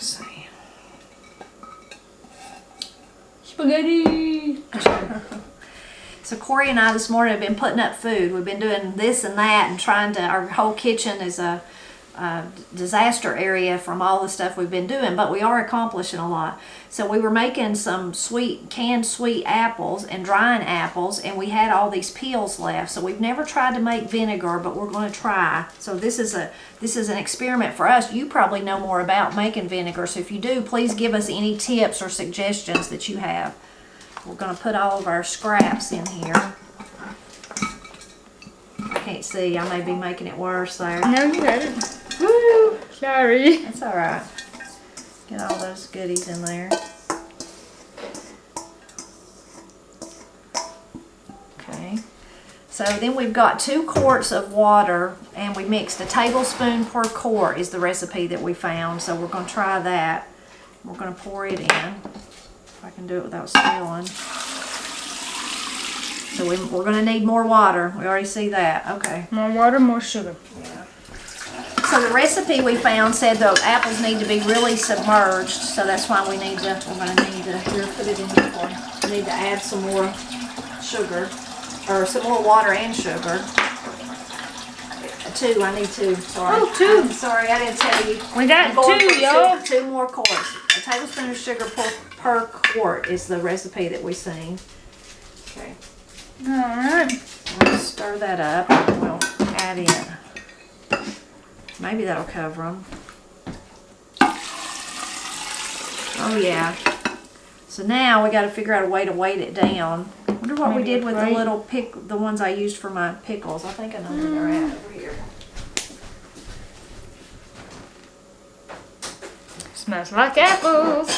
Let's see. Spaghetti! So Corey and I this morning have been putting up food. We've been doing this and that and trying to, our whole kitchen is a disaster area from all the stuff we've been doing, but we are accomplishing a lot. So we were making some canned sweet apples and drying apples, and we had all these peels left. So we've never tried to make vinegar, but we're going to try. So this is an experiment for us. You probably know more about making vinegar, so if you do, please give us any tips or suggestions that you have. We're going to put all of our scraps in here. I can't see. I may be making it worse there. No, you got it. Woo! Sorry. That's all right. Get all those goodies in there. Okay. So then we've got 2 quarts of water, and we mixed a tablespoon per quart is the recipe that we found. So we're going to try that. We're going to pour it in. If I can do it without spilling. So we're going to need more water. We already see that. Okay. More water, more sugar. Yeah. So the recipe we found said the apples need to be really submerged, so that's why we're going to need to, here, put it in here for you. We need to add some more sugar, or some more water and sugar. 2, I need 2, sorry. Oh, 2. I'm sorry, I didn't tell you. We got 2, y'all. 2 more quarts. A tablespoon of sugar per quart is the recipe that we seen. Okay. Alright. We'll stir that up and we'll add it. Maybe that'll cover them. Oh yeah. So now we got to figure out a way to weight it down. I wonder what we did with the little the ones I used for my pickles. I think I know where they're at over here. Smells like apples.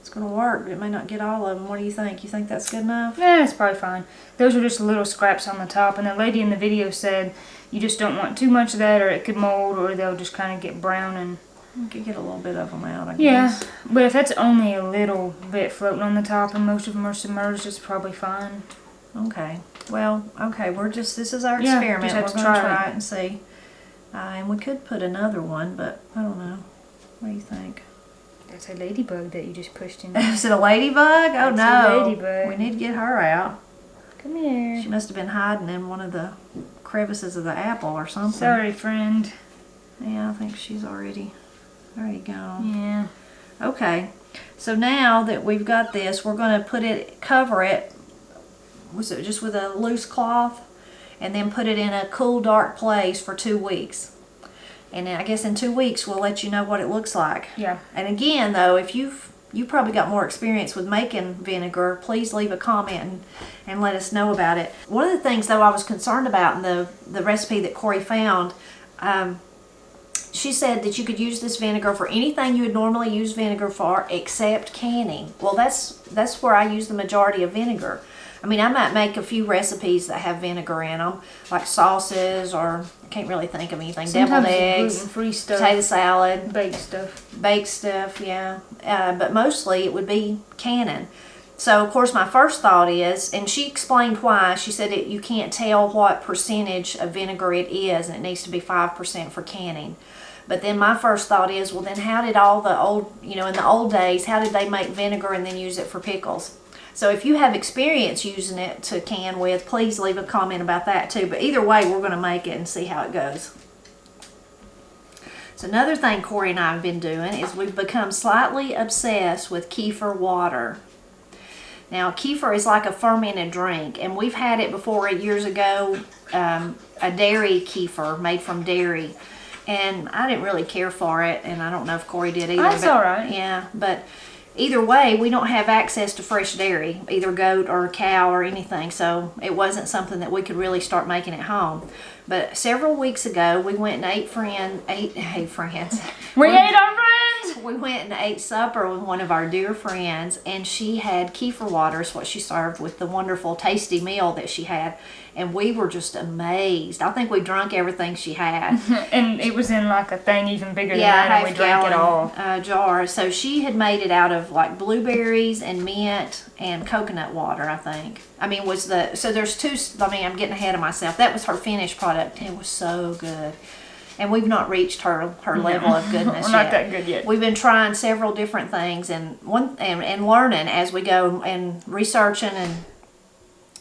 It's gonna work. It may not get all of them. What do you think? You think that's good enough? Yeah, it's probably fine. Those are just little scraps on the top, and the lady in the video said you just don't want too much of that, or it could mold, or they'll just kind of get brown. And you could get a little bit of them out, I guess. Yeah, but if that's only a little bit floating on the top and most of them are submerged, it's probably fine. Okay. Well, okay, this is our experiment. Just have We're to going to try try it and see. And we could put another one, but I don't know. What do you think? That's a ladybug that you just pushed in. Is it a ladybug? Oh, That's no. a ladybug. We need to get her out. Come here. She must have been hiding in one of the crevices of the apple or something. Sorry, friend. Yeah, I think she's already gone. Yeah. Okay. So now that we've got this, we're going to cover it, was it just with a loose cloth, and then put it in a cool, dark place for 2 weeks. And then I guess in 2 weeks we'll let you know what it looks like. Yeah. And again, though, if you probably got more experience with making vinegar, please leave a comment and let us know about it. One of the things, though, I was concerned about in the recipe that Corey found, she said that you could use this vinegar for anything you would normally use vinegar for except canning. Well, that's where I use the majority of vinegar. I mean, I might make a few recipes that have vinegar in them, like sauces, or I can't really think of anything. Sometimes Deviled eggs, gluten-free stuff, potato salad, baked stuff, yeah. But mostly it would be canning. So of course my first thought is, and she explained why. She said that you can't tell what percentage of vinegar it is, and it needs to be 5% for canning. But then my first thought is, well, then how did all the old, in the old days, how did they make vinegar and then use it for pickles? So if you have experience using it to can with, please leave a comment about that too. But either way, we're going to make it and see how it goes. So another thing Corey and I have been doing is we've become slightly obsessed with kefir water. Now, kefir is like a fermented drink, and we've had it before years ago, a dairy kefir made from dairy. And I didn't really care for it, and I don't know if Corey did either. That's all right. Yeah, but either way, we don't have access to fresh dairy, either goat or cow or anything, so it wasn't something that we could really start making at home. But several weeks ago, we went and ate friends. We ate our friends! We went and ate supper with one of our dear friends, and she had kefir water, is what she served with the wonderful tasty meal that she had. And we were just amazed. I think we drank everything she had. And it was in like a thing even bigger than that, and we drank it all. Jar. So she had made it out of like blueberries and mint and coconut water, I think. I mean, so there's two, I'm getting ahead of myself. That was her finished product. It was so good. And we've not reached her level of goodness We're not that good yet. We've been trying several different things and learning as we go and researching and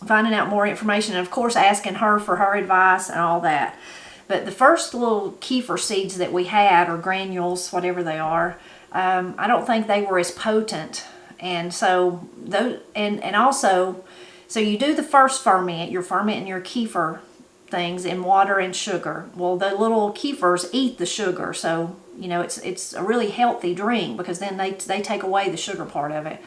finding out more information, and of course asking her for her advice and all that. But the first little kefir seeds that we had, or granules, whatever they are, I don't think they were as potent. And so those, and also, so you do the first ferment, you're fermenting your kefir things in water and sugar. Well, the little kefirs eat the sugar, so you know it's a really healthy drink because then they take away the sugar part of it.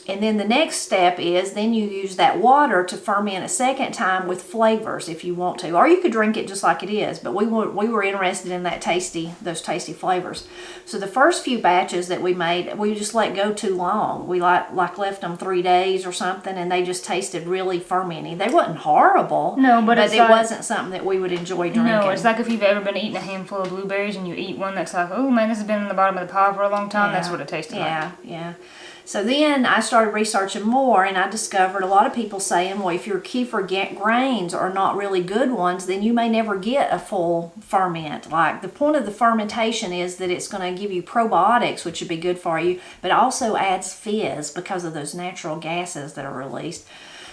And then the next step is then you use that water to ferment a second time with flavors if you want to, or you could drink it just like it is. But we were interested in those tasty flavors. So the first few batches that we made, we just let go too long. We like left them 3 days or something, and they just tasted really fermenty. They wasn't horrible. No, but it wasn't something that we would enjoy drinking. No, it's like if you've ever been eating a handful of blueberries and you eat one that's like, oh man, this has been in the bottom of the pile for a long time. Yeah. That's what it tasted like. Yeah. So then I started researching more, and I discovered a lot of people saying, well, if your kefir grains are not really good ones, then you may never get a full ferment. Like, the point of the fermentation is that it's going to give you probiotics, which would be good for you, but also adds fizz because of those natural gases that are released.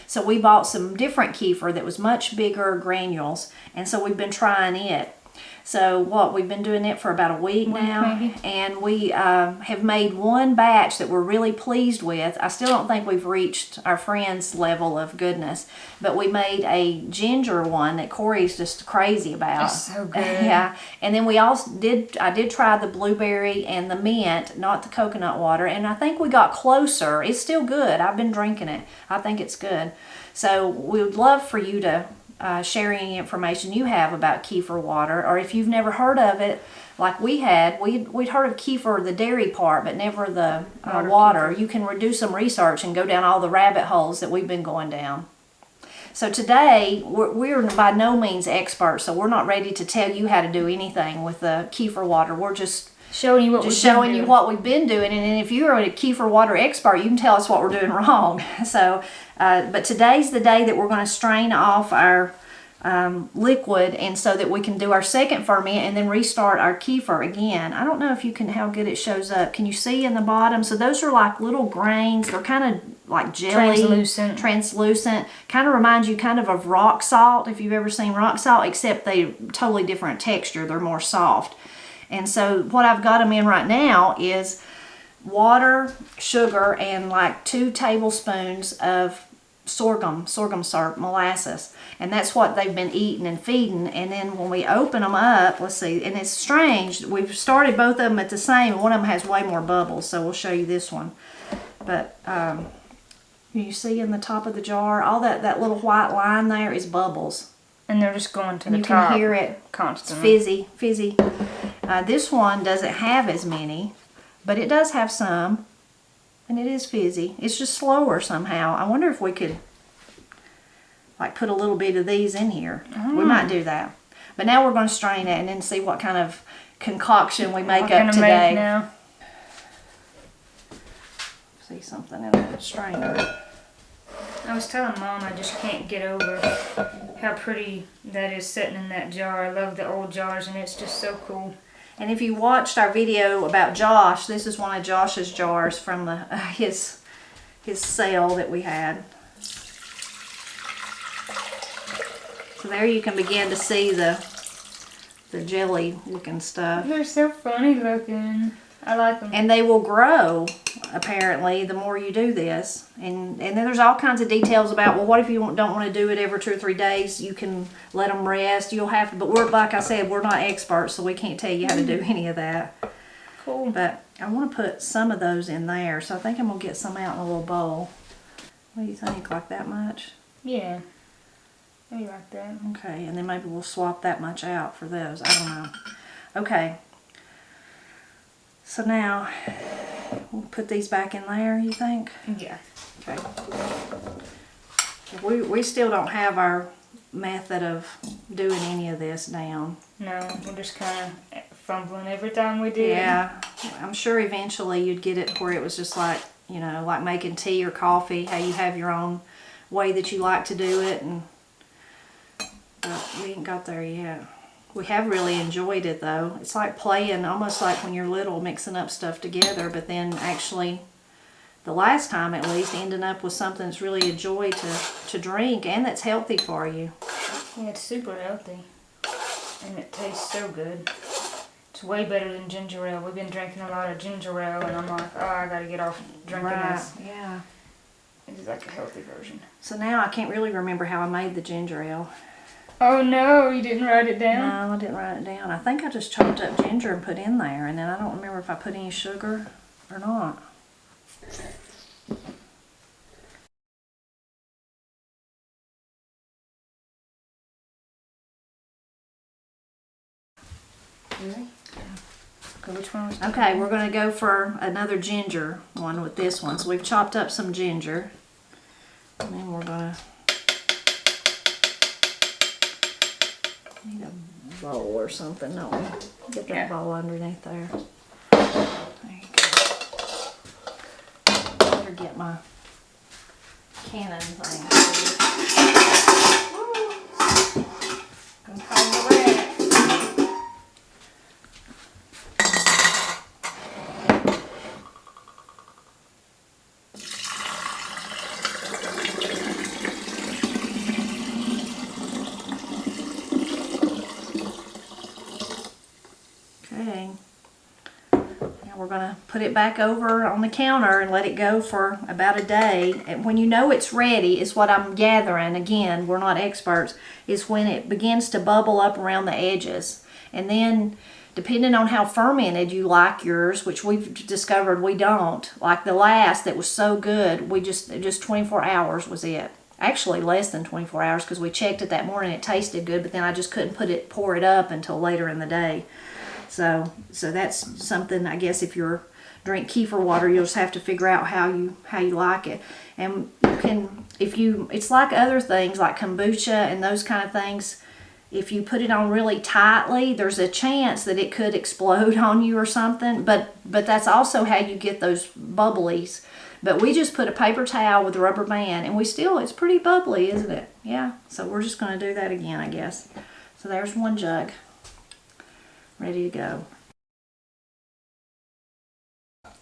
So we bought some different kefir that was much bigger granules, and so we've been trying it. So we've been doing it for about a week now, maybe. And we have made one batch that we're really pleased with. I still don't think we've reached our friend's level of goodness, but we made a ginger one that Corey's just crazy about. It's so good. Yeah, and then I did try the blueberry and the mint, not the coconut water, and I think we got closer. It's still good. I've been drinking it. I think it's good. So we would love for you to share any information you have about kefir water, or if you've never heard of it, like we had. We'd heard of kefir, the dairy part, but never the water. You can do some research and go down all the rabbit holes that we've been going down. So today, we're by no means experts, so we're not ready to tell you how to do anything with the kefir water. We're just showing you what we've been doing, and then if you're a kefir water expert, you can tell us what we're doing wrong. So, but today's the day that we're going to strain off our liquid, and so that we can do our second ferment and then restart our kefir again. I don't know if you can, how good it shows up. Can you see in the bottom? So those are like little grains. They're kind of like jelly, translucent. Kind of reminds you kind of rock salt, if you've ever seen rock salt, except they're totally different texture. They're more soft. And so what I've got them in right now is water, sugar, and like 2 tablespoons of sorghum syrup, molasses. And that's what they've been eating and feeding. And then when we open them up, let's see, and it's strange, we've started both of them at the same. One of them has way more bubbles, so we'll show you this one. But you see in the top of the jar, all that little white line there is bubbles. And they're just going to the top. You can hear it constantly. It's fizzy. This one doesn't have as many, but it does have some, and it is fizzy. It's just slower somehow. I wonder if we could like put a little bit of these in here. We might do that. But now we're going to strain it and then see what kind of concoction we make up today. Now. See something in the strainer. I was telling Mom I just can't get over how pretty that is sitting in that jar. I love the old jars, and it's just so cool. And if you watched our video about Josh, this is one of Josh's jars from his sale that we had. So there you can begin to see the jelly looking stuff. They're so funny looking. I like them. And they will grow, apparently, the more you do this. And then there's all kinds of details about, well, what if you don't want to do it every 2 or 3 days? You can let them rest. You'll have to, but like I said, we're not experts, so we can't tell you how to do any of that. Cool. But I want to put some of those in there, so I think I'm going to get some out in a little bowl. What do you think, like that much? Yeah. Maybe like that. Okay, and then maybe we'll swap that much out for those. I don't know. Okay. So now, we'll put these back in there, you think? Yeah. Okay. We still don't have our method of doing any of this down. No, we're just kind of fumbling every time we do. Yeah. I'm sure eventually you'd get it where it was just like, you know, like making tea or coffee, how you have your own way that you like to do it. But we ain't got there yet. We have really enjoyed it though. It's like playing, almost like when you're little, mixing up stuff together, but then actually, the last time at least, ending up with something that's really a joy to drink and that's healthy for you. Yeah, it's super healthy. And it tastes so good. It's way better than ginger ale. We've been drinking a lot of ginger ale and I'm like, oh, I gotta get off drinking this. Yeah. It's like a healthy version. So now I can't really remember how I made the ginger ale. Oh no, you didn't write it down? No, I didn't write it down. I think I just chopped up ginger and put in there, and then I don't remember if I put any sugar or not. Really? Okay, which one was that? Okay, we're going to go for another ginger one with this one. So we've chopped up some ginger, and then we're going to need a bowl or something. No, get that bowl underneath there. There you go. Better get my cannon thing. Gonna call the red. Okay, now we're going to put it back over on the counter and let it go for about a day. And when you know it's ready, is what I'm gathering, again, we're not experts, is when it begins to bubble up around the edges. And then, depending on how fermented you like yours, which we've discovered we don't, like the last that was so good, we just 24 hours was it. Actually less than 24 hours because we checked it that morning, it tasted good, but then I just couldn't pour it up until later in the day. So that's something, I guess, if you're drink kefir water, you'll just have to figure out how you like it. And you can, it's like other things like kombucha and those kind of things. If you put it on really tightly, there's a chance that it could explode on you or something. But that's also how you get those bubblies. But we just put a paper towel with a rubber band, and it's pretty bubbly, isn't it? Yeah. So we're just going to do that again, I guess. So there's one jug. Ready to go.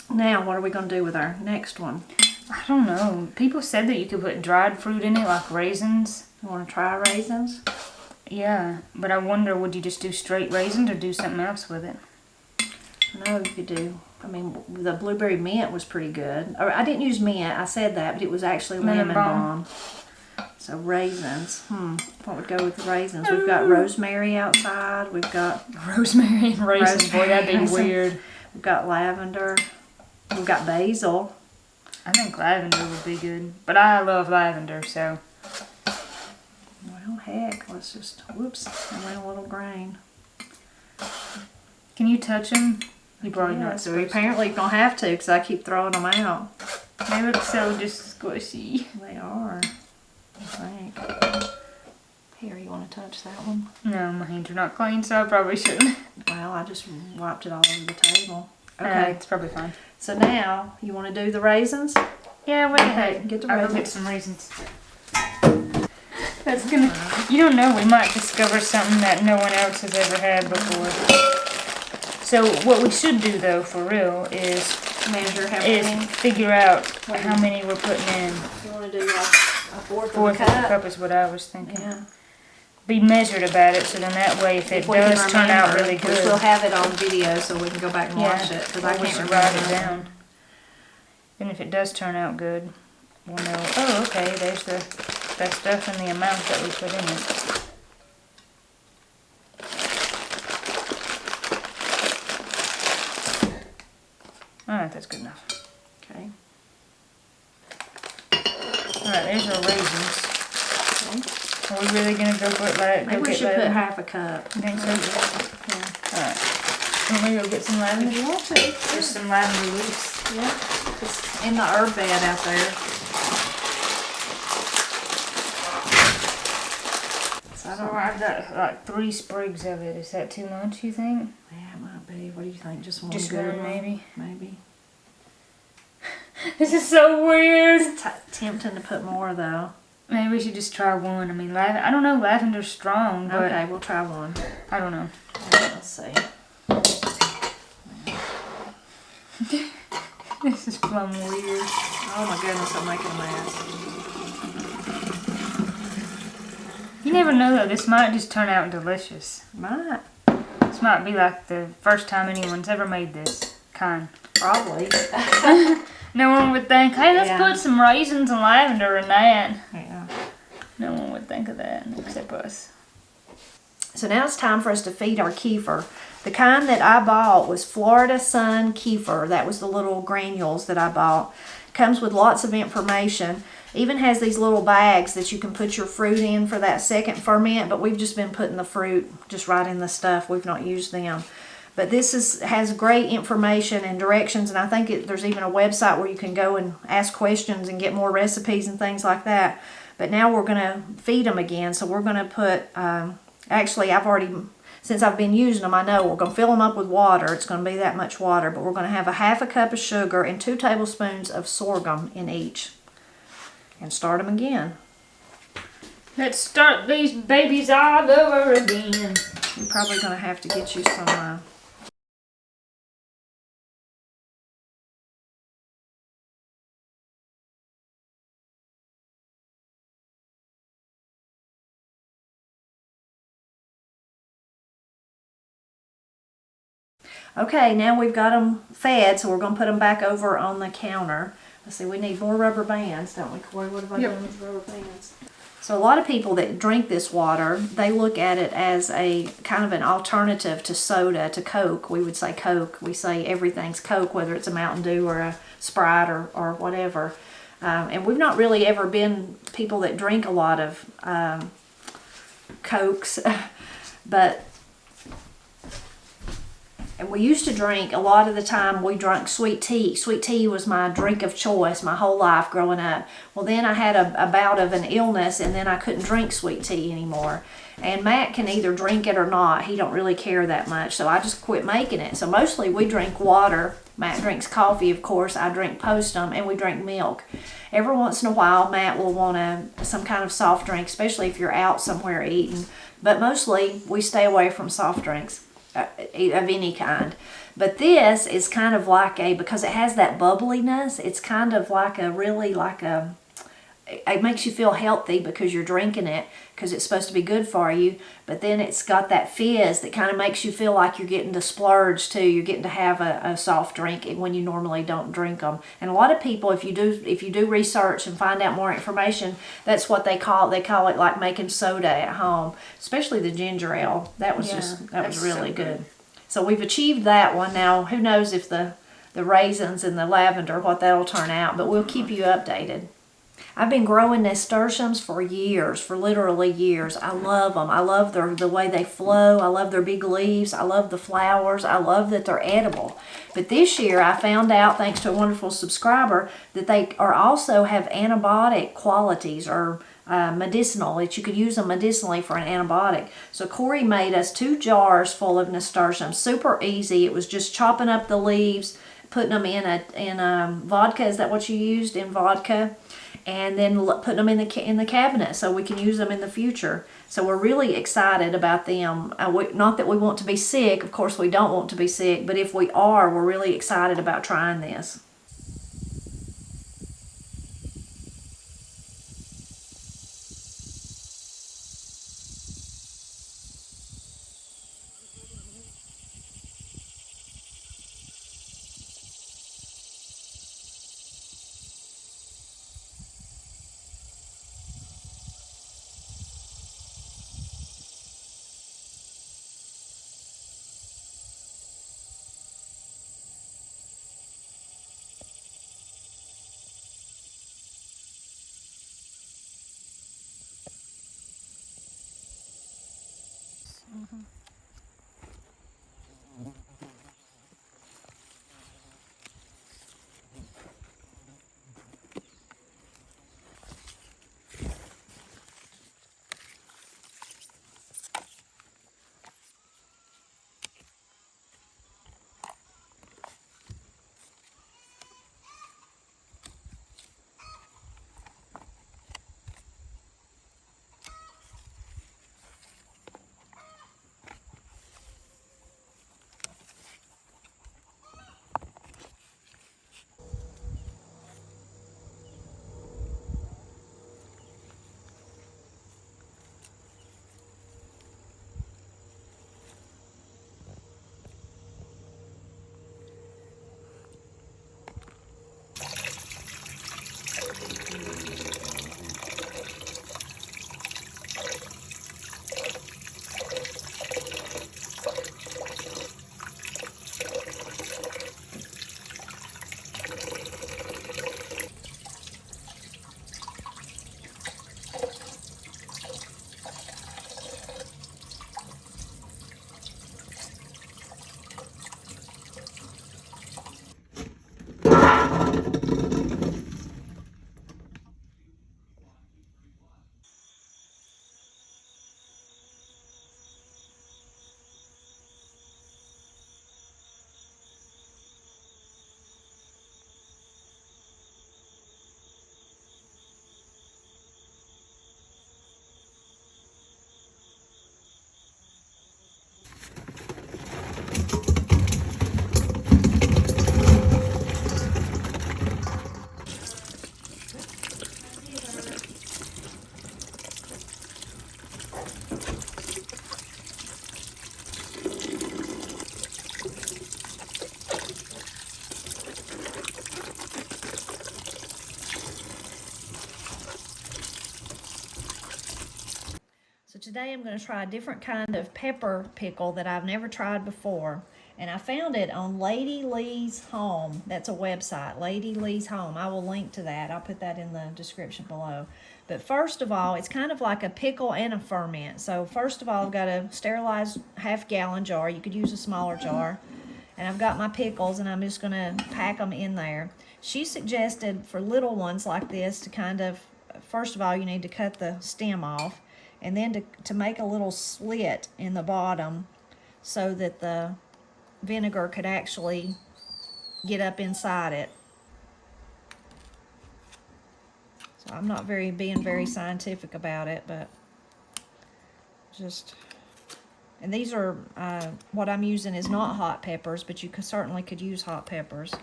Now, what are we going to do with our next one? I don't know. People said that you could put dried fruit in it, like raisins. You want to try raisins? Yeah, but I wonder, would you just do straight raisins or do something else with it? No, you could do. I mean, the blueberry mint was pretty good. Or I didn't use mint. I said that, but it was actually lemon balm. So raisins. What would go with raisins? We've got rosemary outside. We've got rosemary and raisins. Boy, that'd be weird. We've got lavender. We've got basil. I think lavender would be good, but I love lavender, so. Well, heck, let's just. Whoops! I went a little grain. Can you touch them? You probably not. So apparently you don't have to, because I keep throwing them out. They look so just squishy. They are. I think. Here, you want to touch that one? No, my hands are not clean, so I probably shouldn't. Well, I just wiped it all over the table. Okay, it's probably fine. So now, you want to do the raisins? Yeah, wait ahead. Get the I'll raisins. go get some raisins. That's gonna. You don't know. We might discover something that no one else has ever had before. So what we should do, though, for real, is figure out how many we're putting in. You want to do like a fourth of a Fourth of a cup is what I was thinking. Yeah. Be measured about it, so then that way, if it does turn out really good, which we'll have it on video, so we can go back and watch it. Because I can't write it down. And if it does turn out good, we'll know. Oh, okay. There's the stuff and the amount that we put in it. Alright, that's good enough. Okay. Alright, there's our raisins. Okay. Are we really going to go put that? Maybe we should put half a cup. You think so? Yeah. Alright. Want me to go get some lavender? If you want to. There's some lavender leaves. Yeah. It's in the herb bed out there. So I've got like 3 sprigs of it. Is that too much, you think? Yeah, it might be. What do you think? Just one Just good one, maybe? Maybe. This is so weird. It's tempting to put more, though. Maybe we should just try one. I mean, I don't know, lavender's strong, but Okay, we'll try one. I don't know. Let's see. This is plumb weird. Oh my goodness, I'm making a mess. You never know though, this might just turn out delicious. Might. This might be like the first time anyone's ever made this kind. Probably. No one would think, hey, let's put some raisins and lavender in that. Yeah. No one would think of that except us. So now it's time for us to feed our kefir. The kind that I bought was Florida Sun Kefir. That was the little granules that I bought. Comes with lots of information. Even has these little bags that you can put your fruit in for that second ferment, but we've just been putting the fruit just right in the stuff. We've not used them. But this has great information and directions, and I think there's even a website where you can go and ask questions and get more recipes and things like that. But now we're going to feed them again, so we're going to put, actually since I've been using them, I know we're going to fill them up with water. It's going to be that much water, but we're going to have a half a cup of sugar and 2 tablespoons of sorghum in each. And start them again. Let's start these babies all over again. You're probably going to have to get you some... Okay, now we've got them fed, so we're going to put them back over on the counter. Let's see, we need more rubber bands, don't we, Corey? What have I done with rubber bands? So a lot of people that drink this water, they look at it as a kind of an alternative to soda, to Coke. We would say Coke. We say everything's Coke, whether it's a Mountain Dew or a Sprite or whatever. And we've not really ever been people that drink a lot of Cokes, but... And we used to drink, a lot of the time we drank sweet tea. Sweet tea was my drink of choice my whole life growing up. Well, then I had a bout of an illness, and then I couldn't drink sweet tea anymore. And Matt can either drink it or not. He don't really care that much, so I just quit making it. So mostly we drink water. Matt drinks coffee, of course. I drink Postum, and we drink milk. Every once in a while, Matt will want some kind of soft drink, especially if you're out somewhere eating. But mostly we stay away from soft drinks of any kind. But this is kind of like because it has that bubbliness, it's kind of like it makes you feel healthy because you're drinking it, because it's supposed to be good for you. But then it's got that fizz that kind of makes you feel like you're getting to splurge too. You're getting to have a soft drink when you normally don't drink them. And a lot of people, if you do research and find out more information, that's what they call it. They call it like making soda at home, especially the ginger ale. That was really good. So we've achieved that one. Now who knows if the raisins and the lavender, what that'll turn out, but we'll keep you updated. I've been growing nasturtiums for years, for literally years. I love them. I love the way they flow. I love their big leaves. I love the flowers. I love that they're edible. But this year I found out, thanks to a wonderful subscriber, that they also have antibiotic qualities, or medicinal, that you could use them medicinally for an antibiotic. So Corey made us 2 jars full of nasturtiums. Super easy. It was just chopping up the leaves, putting them in vodka. Is that what you used, in vodka? And then putting them in the cabinet so we can use them in the future. So we're really excited about them. Not that we want to be sick. Of course we don't want to be sick. But if we are, we're really excited about trying this. Today I'm going to try a different kind of pepper pickle that I've never tried before. And I found it on Lady Lee's Home. That's a website, Lady Lee's Home. I will link to that. I'll put that in the description below. But first of all, it's kind of like a pickle and a ferment. So first of all, I've got a sterilized half-gallon jar. You could use a smaller jar. And I've got my pickles, and I'm just going to pack them in there. She suggested for little ones like this to kind of, first of all, you need to cut the stem off. And then to make a little slit in the bottom so that the vinegar could actually get up inside it. So I'm not being very scientific about it, but just, and these are, what I'm using is not hot peppers, but you certainly could use hot peppers.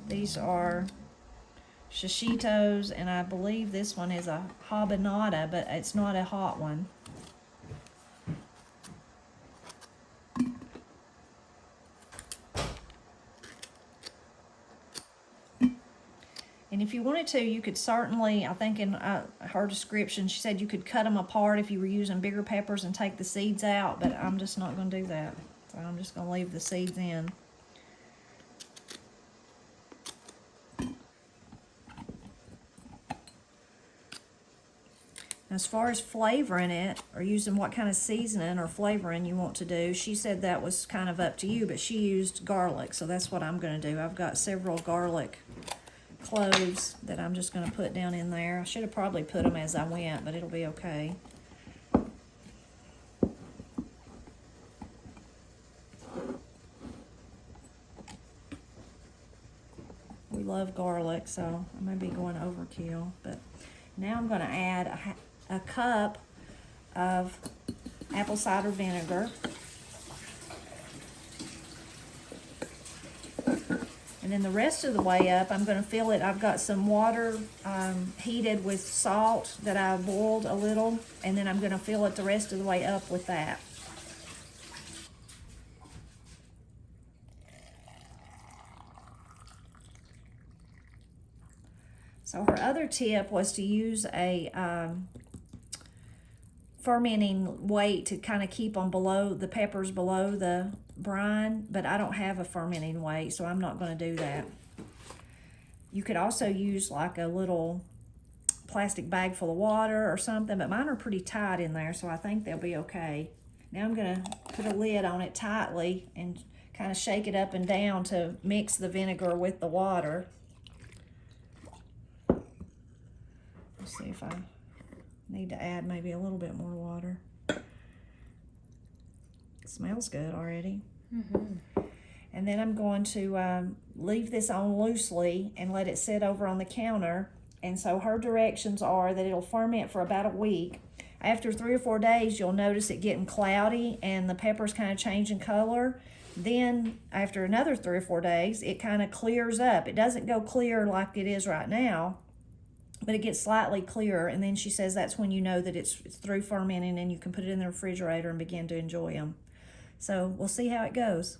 These are shishitos, and I believe this one is a habanada, but it's not a hot one. And if you wanted to, you could certainly, I think in her description, she said you could cut them apart if you were using bigger peppers and take the seeds out, but I'm just not going to do that. So I'm just going to leave the seeds in. As far as flavoring it, or using what kind of seasoning or flavoring you want to do, she said that was kind of up to you, but she used garlic, so that's what I'm going to do. I've got several garlic cloves that I'm just going to put down in there. I should have probably put them as I went, but it'll be okay. We love garlic, so I may be going overkill, but now I'm going to add a cup of apple cider vinegar. And then the rest of the way up, I'm going to fill it. I've got some water heated with salt that I boiled a little, and then I'm going to fill it the rest of the way up with that. So her other tip was to use a fermenting weight to kind of keep them below, the peppers below the brine, but I don't have a fermenting weight, so I'm not going to do that. You could also use like a little plastic bag full of water or something, but mine are pretty tight in there, so I think they'll be okay. Now I'm going to put a lid on it tightly and kind of shake it up and down to mix the vinegar with the water. Let's see if I need to add maybe a little bit more water. It smells good already. And then I'm going to leave this on loosely and let it sit over on the counter. And so her directions are that it'll ferment for about a week. After 3 or 4 days, you'll notice it getting cloudy and the peppers kind of changing color. Then after another 3 or 4 days, it kind of clears up. It doesn't go clear like it is right now, but it gets slightly clearer, and then she says that's when you know that it's through fermenting and you can put it in the refrigerator and begin to enjoy them. So we'll see how it goes.